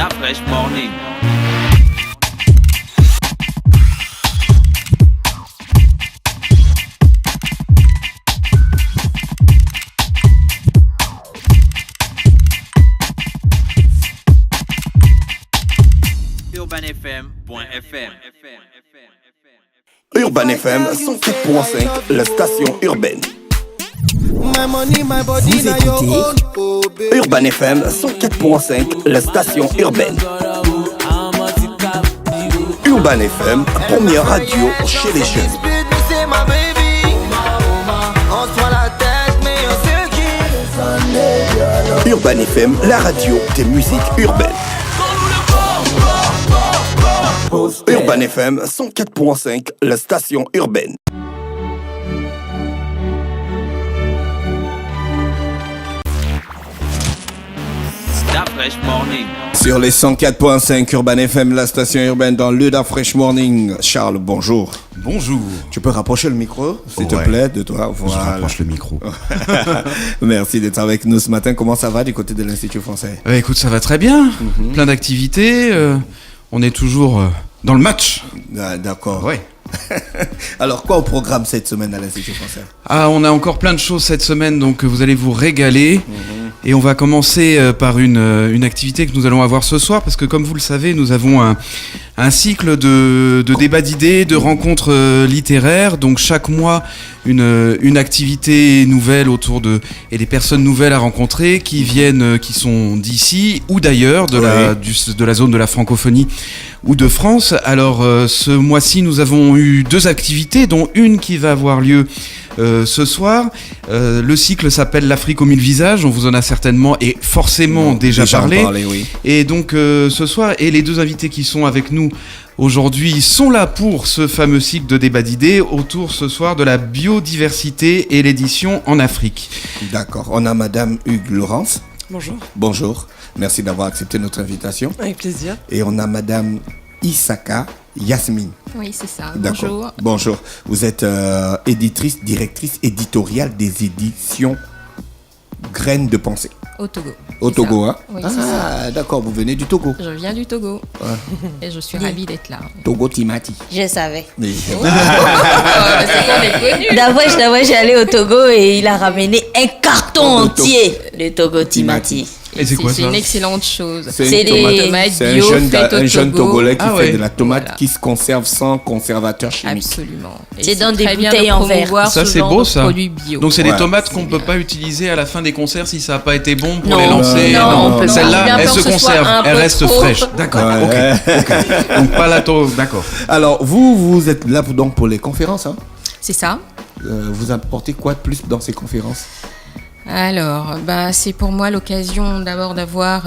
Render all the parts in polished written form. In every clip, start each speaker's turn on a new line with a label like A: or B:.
A: Da Fresh Morning. UrbanFM.fm.
B: Urban FM 104.5, la station urbaine. Vous écoutez Urban FM 104.5, la station urbaine. Urban FM, première radio chez les jeunes. Urban FM, la radio des musiques urbaines. Urban FM 104.5, la station urbaine.
A: Da Fresh Morning.
B: Sur les 104.5 Urban FM, la station urbaine dans le Da Fresh Morning. Charles, bonjour.
C: Bonjour.
B: Tu peux rapprocher le micro, s'il te plaît, de toi. Voilà.
C: Je rapproche le micro.
B: Merci d'être avec nous ce matin. Comment ça va du côté de l'Institut français?
C: Écoute, ça va très bien. Plein d'activités. On est toujours dans le match.
B: Ah, d'accord.
C: Ouais.
B: Alors, quoi au programme cette semaine à l'Institut français?
C: On a encore plein de choses cette semaine, donc vous allez vous régaler. Et on va commencer par une activité que nous allons avoir ce soir, parce que comme vous le savez, nous avons un cycle de débats d'idées, de rencontres littéraires. Donc chaque mois, une activité nouvelle et des personnes nouvelles à rencontrer qui sont d'ici ou d'ailleurs, de la zone de la francophonie ou de France. Alors ce mois-ci, nous avons eu 2 activités, dont une qui va avoir lieu ce soir. Le cycle s'appelle l'Afrique aux 1000 visages. On vous en a certainement et forcément déjà parlé.
B: Oui.
C: Et donc ce soir, et les 2 invités qui sont avec nous aujourd'hui sont là pour ce fameux cycle de débat d'idées autour ce soir de la biodiversité et l'édition en Afrique.
B: D'accord. On a Madame Hugues Laurence.
D: Bonjour.
B: Bonjour. Merci d'avoir accepté notre invitation.
D: Avec plaisir.
B: Et on a Madame Issaka Yasmine.
E: Oui, c'est ça.
B: D'accord.
E: Bonjour.
B: Bonjour. Vous êtes directrice éditoriale des éditions Graines de Pensée.
E: Au Togo.
B: Au Togo, hein?
E: Oui, c'est ça.
B: D'accord, vous venez du Togo.
E: Je viens du Togo. Et je suis ravie d'être là.
B: Togo Timati.
F: Je savais.
B: Oui.
E: C'est qu'on est connus.
F: D'abord, j'allais au Togo et il a ramené un carton entier de Togo Timati.
C: Et c'est quoi
E: C'est
C: ça?
E: une excellente chose.
B: C'est
F: C'est
B: une
F: des
E: tomates
B: C'est
E: bio
B: un
E: faites au
B: jeune
E: Togo.
B: Togolais qui
C: Ah
B: fait
C: ouais.
B: de la tomate
E: Voilà.
B: qui se conserve sans conservateur chimique.
E: Absolument. Et
F: C'est dans des
E: très bien
F: bouteilles
E: de
F: en verre.
E: promouvoir
C: Ça,
E: ce
C: c'est
E: genre
C: beau,
E: de
C: ça.
E: produits bio.
C: Donc c'est
B: Ouais.
C: des tomates qu'on ne peut
E: bien.
C: pas utiliser à la fin des concerts si ça n'a pas été bon pour
F: Non.
C: les lancer.
F: Non, on peut pas.
E: J'ai bien
C: Celle-là, elle
E: peur
C: se
E: que ce soit
C: conserve,
E: un
C: elle
E: peu
C: reste
E: trop.
C: fraîche. D'accord,
B: Ouais.
C: ok. Donc pas la taupe, d'accord.
B: Alors, vous êtes là donc pour les conférences, hein?
E: C'est ça.
B: Vous apportez quoi de plus dans ces conférences?
E: Alors, c'est pour moi l'occasion d'abord d'avoir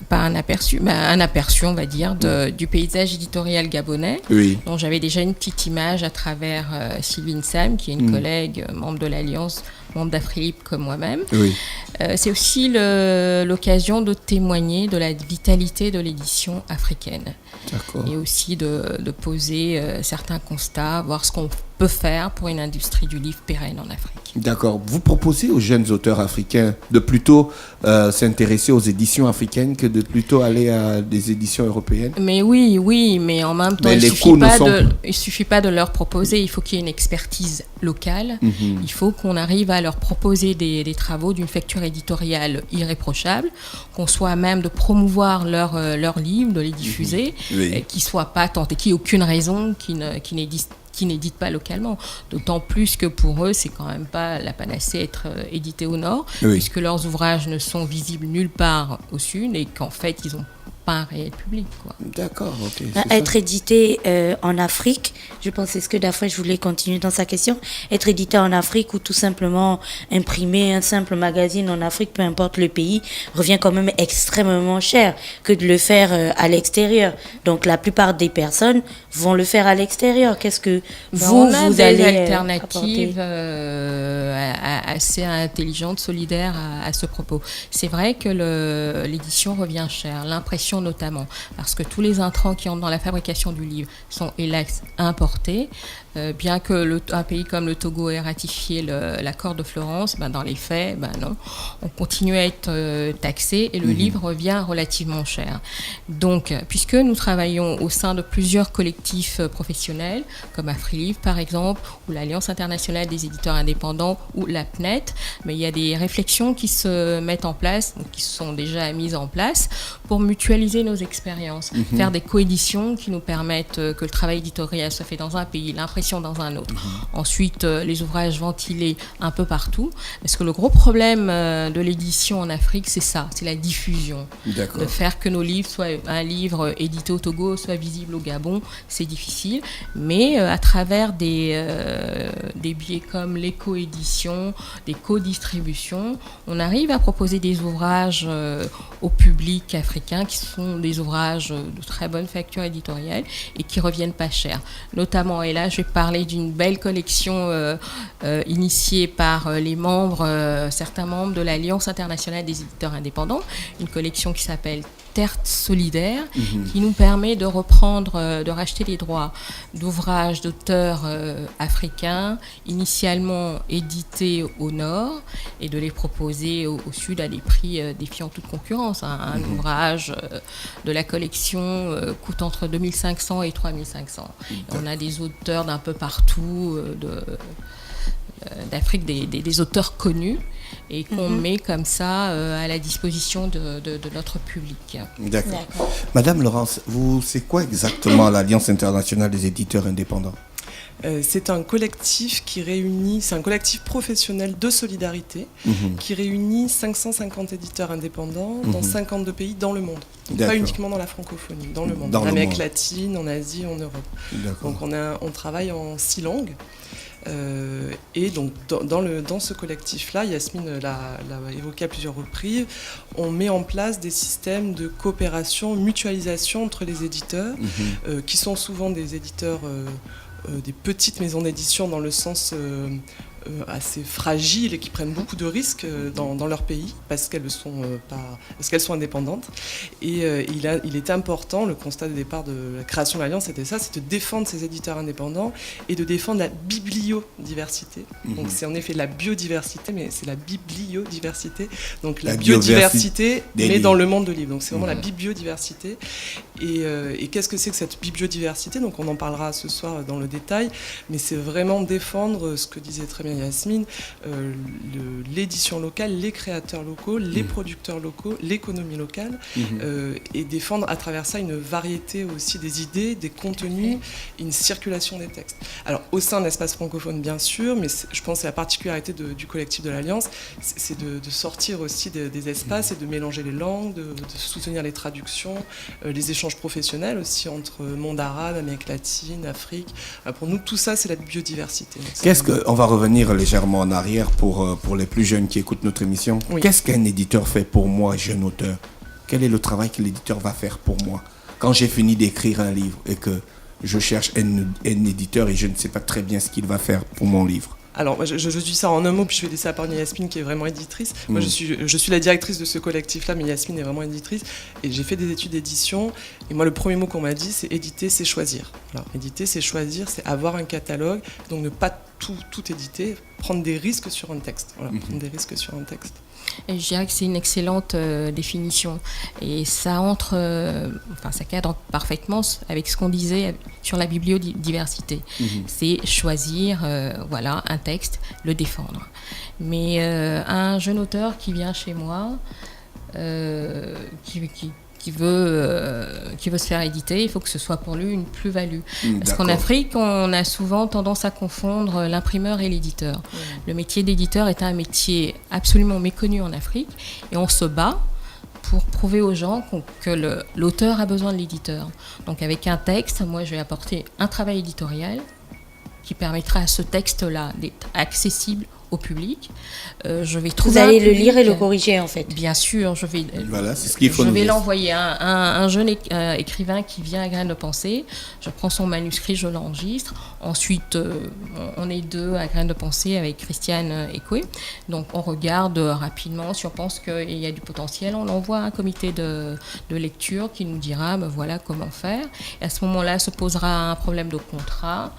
E: un aperçu, on va dire, du paysage éditorial gabonais,
B: Oui.
E: dont j'avais déjà une petite image à travers Sylvine Sam, qui est une collègue, membre de l'Alliance, membre d'Afrilibre comme moi-même.
B: Oui.
E: C'est aussi l'occasion de témoigner de la vitalité de l'édition africaine.
B: D'accord.
E: Et aussi de poser certains constats, voir ce qu'on peut faire pour une industrie du livre pérenne en Afrique.
B: D'accord. Vous proposez aux jeunes auteurs africains de plutôt s'intéresser aux éditions africaines que de plutôt aller à des éditions européennes?
E: Mais oui, mais en même temps,
B: Mais
E: il
B: les
E: ne
B: coûts ne sont-
E: suffit pas de leur proposer, il faut qu'il y ait une expertise locale,
B: Mhm.
E: il faut qu'on arrive à leur proposer des travaux d'une facture éditoriale irréprochable, qu'on soit à même de promouvoir leurs livres, de les diffuser,
B: Oui.
E: qu'ils ne soient pas tentés, qu'il n'y ait aucune raison qui n'éditent pas localement. D'autant plus que pour eux, c'est quand même pas la panacée être édité au nord,
B: Oui.
E: puisque leurs ouvrages ne sont visibles nulle part au sud et qu'en fait, ils n'ont pas un réel public, quoi.
B: D'accord, ok. c'est ça.
F: Être édité en Afrique, je pense que c'est ce que d'après je voulais continuer dans sa question, être édité en Afrique ou tout simplement imprimer un simple magazine en Afrique, peu importe le pays, revient quand même extrêmement cher que de le faire à l'extérieur. Donc la plupart des personnes vont le faire à l'extérieur. Qu'est-ce que
E: On a
F: vous
E: des
F: allez
E: alternatives
F: apporter
E: assez intelligentes, solidaires à ce propos. C'est vrai que l'édition revient cher. L'impression production notamment, parce que tous les intrants qui entrent dans la fabrication du livre sont hélas importés. Bien que un pays comme le Togo ait ratifié l'accord de Florence, dans les faits, non. On continue à être taxé et le livre revient relativement cher. Donc, puisque nous travaillons au sein de plusieurs collectifs professionnels, comme AfriLive par exemple, ou l'Alliance internationale des éditeurs indépendants, ou l'APNET, mais il y a des réflexions qui se mettent en place, qui sont déjà mises en place, pour mutualiser nos expériences, faire des coéditions qui nous permettent que le travail éditorial soit fait dans un pays, l'impression dans un autre. Ensuite, les ouvrages ventilés un peu partout. Parce que le gros problème de l'édition en Afrique, c'est ça, c'est la diffusion.
B: D'accord.
E: De faire que nos livres soient, un livre édité au Togo, soit visible au Gabon, c'est difficile. Mais à travers des biais comme les coéditions, des co-distributions, on arrive à proposer des ouvrages au public africain qui sont des ouvrages de très bonne facture éditoriale et qui reviennent pas cher. Notamment, et là, je vais parler d'une belle collection initiée par les membres, certains membres de l'Alliance internationale des éditeurs indépendants, une collection qui s'appelle Terre solidaire, qui nous permet de reprendre, de racheter les droits d'ouvrages d'auteurs africains, initialement édités au nord, et de les proposer au sud à des prix défiant toute concurrence. Un ouvrage de la collection coûte entre 2500 et 3500. Et on a des auteurs d'un peu partout d'Afrique, des auteurs connus, et qu'on met comme ça à la disposition de notre public.
B: D'accord. Madame Laurence, c'est quoi exactement l'Alliance internationale des éditeurs indépendants ?
D: C'est un collectif c'est un collectif professionnel de solidarité qui réunit 550 éditeurs indépendants dans 52 pays dans le monde. Pas uniquement dans la francophonie, dans le monde. En Amérique latine, en Asie, en Europe. Donc on travaille en 6 langues. Et donc dans ce collectif-là, Yasmine l'a évoqué à plusieurs reprises, on met en place des systèmes de coopération, mutualisation entre les éditeurs, qui sont souvent des éditeurs, des petites maisons d'édition dans le sens assez fragiles et qui prennent beaucoup de risques dans leur pays parce qu'elles sont indépendantes. Et il est important, le constat de départ de la création de l'Alliance, c'était ça, c'est de défendre ces éditeurs indépendants et de défendre la bibliodiversité. Donc c'est en effet la biodiversité, mais c'est la bibliodiversité. Donc la biodiversité, mais dans le monde de livres. Donc c'est vraiment la bibliodiversité. Et qu'est-ce que c'est que cette bibliodiversité ? Donc on en parlera ce soir dans le détail, mais c'est vraiment défendre ce que disait très bien Yasmine, l'édition locale, les créateurs locaux, les producteurs locaux, l'économie locale, et défendre à travers ça une variété aussi des idées, des contenus, une circulation des textes. Alors au sein de l'espace francophone bien sûr, mais je pense que la particularité du collectif de l'Alliance, c'est de sortir aussi des espaces et de mélanger les langues, de soutenir les traductions, les échanges professionnels aussi entre monde arabe, Amérique latine, Afrique. Pour nous, tout ça, c'est la biodiversité.
B: On va revenir légèrement en arrière pour les plus jeunes qui écoutent notre émission. Oui. Qu'est-ce qu'un éditeur fait pour moi, jeune auteur ? Quel est le travail que l'éditeur va faire pour moi ? Quand j'ai fini d'écrire un livre et que je cherche un éditeur et je ne sais pas très bien ce qu'il va faire pour mon livre.
D: Alors, je dis ça en un mot, puis je vais laisser la parole à Yasmine qui est vraiment éditrice. Moi, je suis la directrice de ce collectif-là, mais Yasmine est vraiment éditrice. Et j'ai fait des études d'édition. Et moi, le premier mot qu'on m'a dit, c'est éditer, c'est choisir. Alors, éditer, c'est choisir, c'est avoir un catalogue. Donc, ne pas tout éditer, prendre des risques sur un texte. Voilà, prendre des risques sur un texte.
E: Et je dirais que c'est une excellente définition. Et ça ça cadre parfaitement avec ce qu'on disait sur la bibliodiversité. C'est choisir un texte, le défendre. Mais un jeune auteur qui vient chez moi, qui veut se faire éditer, il faut que ce soit pour lui une plus-value. Parce qu'en Afrique, on a souvent tendance à confondre l'imprimeur et l'éditeur. Le métier d'éditeur est un métier absolument méconnu en Afrique et on se bat pour prouver aux gens que l'auteur a besoin de l'éditeur. Donc avec un texte, moi je vais apporter un travail éditorial qui permettra à ce texte-là d'être accessible au public. Je vais
F: Vous
E: trouver
F: allez
E: un
F: le lire et le
E: public.
F: corriger en fait.
E: Bien sûr, je vais.
B: Voilà, c'est ce qu'il faut
E: Je
B: nous
E: vais
B: dire.
E: l'envoyer à un jeune écrivain qui vient à Graines de Pensée. Je prends son manuscrit, je l'enregistre. Ensuite, on est 2 à Graines de Pensée avec Christiane Ekoué. Donc, on regarde rapidement. Si on pense qu'il y a du potentiel, on l'envoie à un comité de lecture qui nous dira voilà comment faire. Et à ce moment-là, se posera un problème de contrat.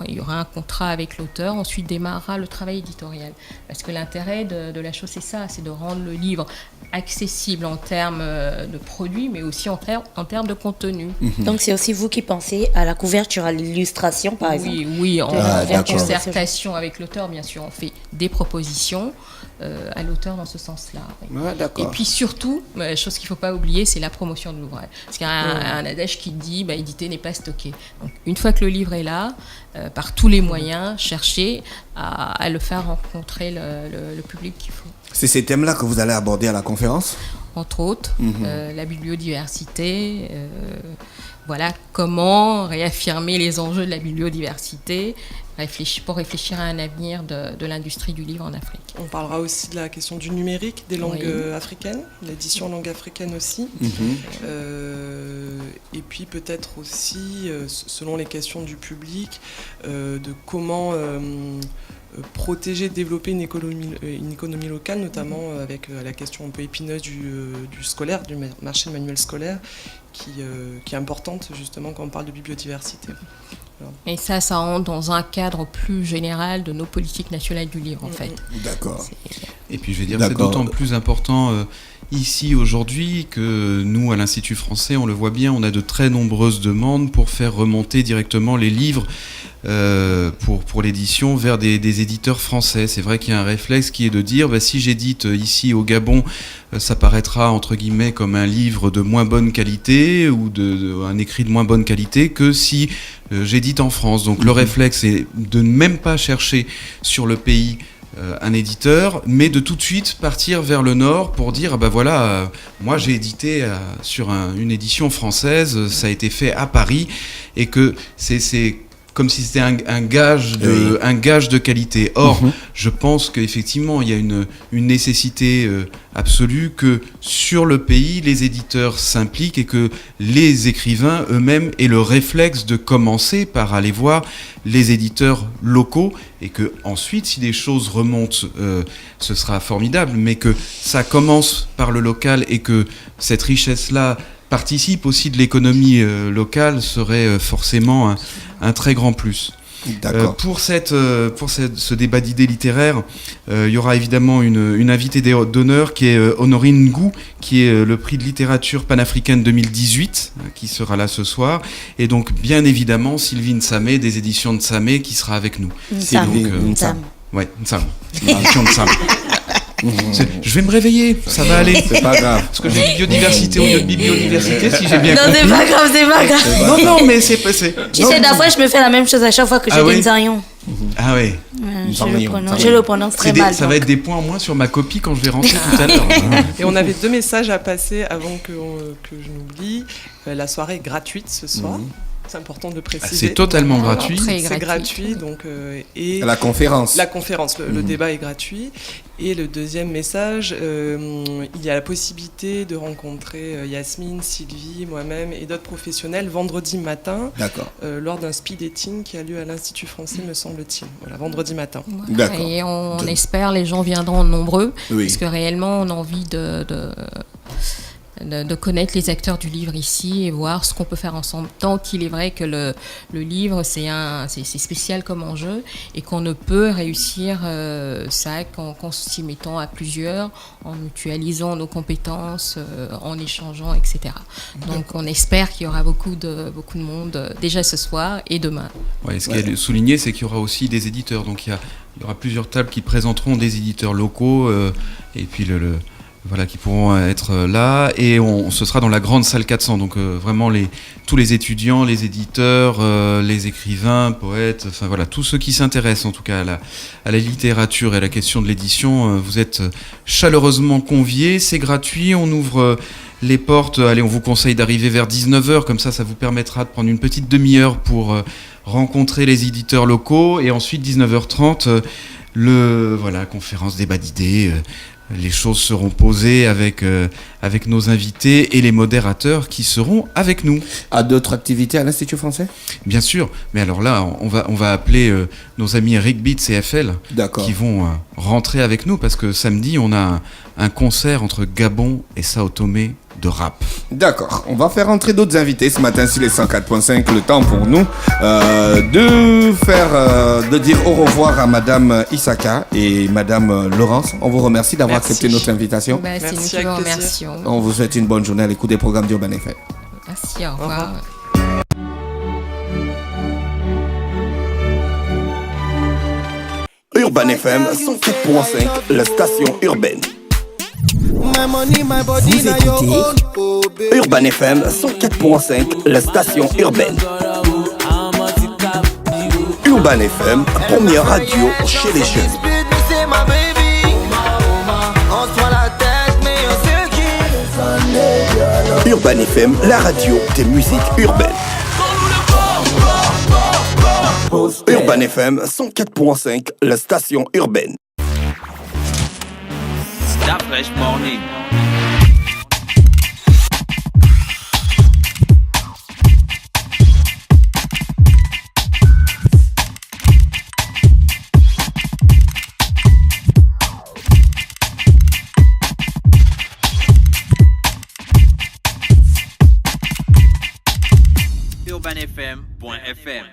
E: Il y aura un contrat avec l'auteur, ensuite démarrera le travail éditorial. Parce que l'intérêt de la chose, c'est ça, c'est de rendre le livre accessible en termes de produits, mais aussi en termes de contenu.
F: Donc c'est aussi vous qui pensez à la couverture, à l'illustration par exemple.
E: Oui, en
B: d'accord.
E: concertation avec l'auteur, bien sûr, on fait des propositions à l'auteur dans ce sens-là. Oui.
B: Ouais, d'accord.
E: Et puis surtout, chose qu'il ne faut pas oublier, c'est la promotion de l'ouvrage. Parce qu'il y a un adage qui dit éditer n'est pas stocker. Donc une fois que le livre est là, par tous les moyens, chercher à le faire rencontrer le public qu'il faut.
B: C'est ces thèmes-là que vous allez aborder à la conférence?
E: Entre autres, la bibliodiversité, voilà comment réaffirmer les enjeux de la bibliodiversité pour réfléchir à un avenir de l'industrie du livre en Afrique.
D: On parlera aussi de la question du numérique, des langues africaines, l'édition en langue africaine aussi. Et puis peut-être aussi, selon les questions du public, de comment protéger, développer une économie locale, notamment avec la question un peu épineuse du scolaire, du marché de manuels scolaires, qui est importante justement quand on parle de bibliodiversité. Voilà.
E: Et ça rentre dans un cadre plus général de nos politiques nationales du livre, en fait.
B: D'accord.
C: Et puis je vais dire, c'est d'autant plus important ici aujourd'hui que nous, à l'Institut français, on le voit bien, on a de très nombreuses demandes pour faire remonter directement les livres pour l'édition vers des éditeurs français. C'est vrai qu'il y a un réflexe qui est de dire si j'édite ici au Gabon, ça paraîtra entre guillemets comme un livre de moins bonne qualité ou un écrit de moins bonne qualité que si j'édite en France. Donc le réflexe est de ne même pas chercher sur le pays un éditeur, mais de tout de suite partir vers le nord pour dire voilà, moi j'ai édité sur une édition française, ça a été fait à Paris, et que c'est comme si c'était un gage de qualité. Or, je pense qu'effectivement, il y a une nécessité absolue que sur le pays, les éditeurs s'impliquent et que les écrivains eux-mêmes aient le réflexe de commencer par aller voir les éditeurs locaux, et que ensuite, si des choses remontent, ce sera formidable, mais que ça commence par le local et que cette richesse-là participe aussi de l'économie locale serait forcément un très grand plus.
B: D'accord.
C: Pour ce débat d'idées littéraires, il y aura évidemment une invitée d'honneur qui est Honorine Ngou, qui est le prix de littérature panafricaine 2018, qui sera là ce soir. Et donc, bien évidemment, Sylvie Nsamé, des éditions Nsamé, qui sera avec nous.
F: Nsamé.
C: Ouais, Nsamé. Édition Nsamé. Je vais me réveiller, ça va aller.
B: C'est pas grave.
C: Parce que j'ai biodiversité au lieu de bibliodiversité, si j'ai bien compris.
F: Non, c'est pas grave.
C: Non, mais c'est passé.
F: Tu sais, d'après, je me fais la même chose à chaque fois que j'ai des Nzarion.
C: Ah ouais.
F: Je le prononce très mal.
C: Ça va être des points en moins sur ma copie quand je vais rentrer tout à l'heure.
D: Et on avait 2 messages à passer avant que je n'oublie. La soirée est gratuite ce soir. C'est important de le préciser.
C: C'est totalement gratuit.
D: C'est gratuit. Donc, et
B: La conférence.
D: Le débat est gratuit. Et le deuxième message, il y a la possibilité de rencontrer Yasmine, Sylvie, moi-même et d'autres professionnels vendredi matin.
B: D'accord.
D: Lors d'un speed dating qui a lieu à l'Institut français, me semble-t-il. Voilà, vendredi matin.
B: D'accord.
E: Et on espère les gens viendront nombreux,
B: Oui.
E: parce que réellement on a envie de connaître les acteurs du livre ici et voir ce qu'on peut faire ensemble. Tant qu'il est vrai que le livre, c'est spécial comme enjeu et qu'on ne peut réussir ça qu'en s'y mettant à plusieurs, en mutualisant nos compétences, en échangeant, etc. Donc on espère qu'il y aura beaucoup de monde déjà ce soir et demain.
C: Ouais, ce qui est souligné, c'est qu'il y aura aussi des éditeurs. Donc il y aura plusieurs tables qui présenteront des éditeurs locaux et puis qui pourront être là, et ce sera dans la grande salle 400, donc vraiment tous les étudiants, les éditeurs, les écrivains, poètes, tous ceux qui s'intéressent en tout cas à la littérature et à la question de l'édition, vous êtes chaleureusement conviés, c'est gratuit, on ouvre les portes, allez, on vous conseille d'arriver vers 19h, comme ça vous permettra de prendre une petite demi-heure pour rencontrer les éditeurs locaux, et ensuite 19h30, conférence, débat d'idées. Les choses seront posées avec nos invités et les modérateurs qui seront avec nous.
B: À d'autres activités à l'Institut français ?
C: Bien sûr, mais alors là, on va appeler nos amis Rick Beats et FL qui vont rentrer avec nous parce que samedi, on a un concert entre Gabon et Sao Tomé de rap.
B: D'accord, on va faire entrer d'autres invités ce matin sur les 104.5. Le temps pour nous de dire au revoir à Madame Isaka et Madame Laurence. On vous remercie d'avoir accepté notre invitation.
E: C'est nous qui vous remercions.
B: On vous souhaite une bonne journée à l'écoute des programmes d'Urban FM.
E: Merci, au revoir.
B: Urban FM 104.5, la station urbaine.
G: Vous écoutez
B: Urban FM 104.5, la station urbaine. Urban FM, première radio chez les jeunes. Urban FM, la radio des musiques urbaines. Urban FM 104.5, la station urbaine.
A: Stop Fresh Morning. UrbanFM.fm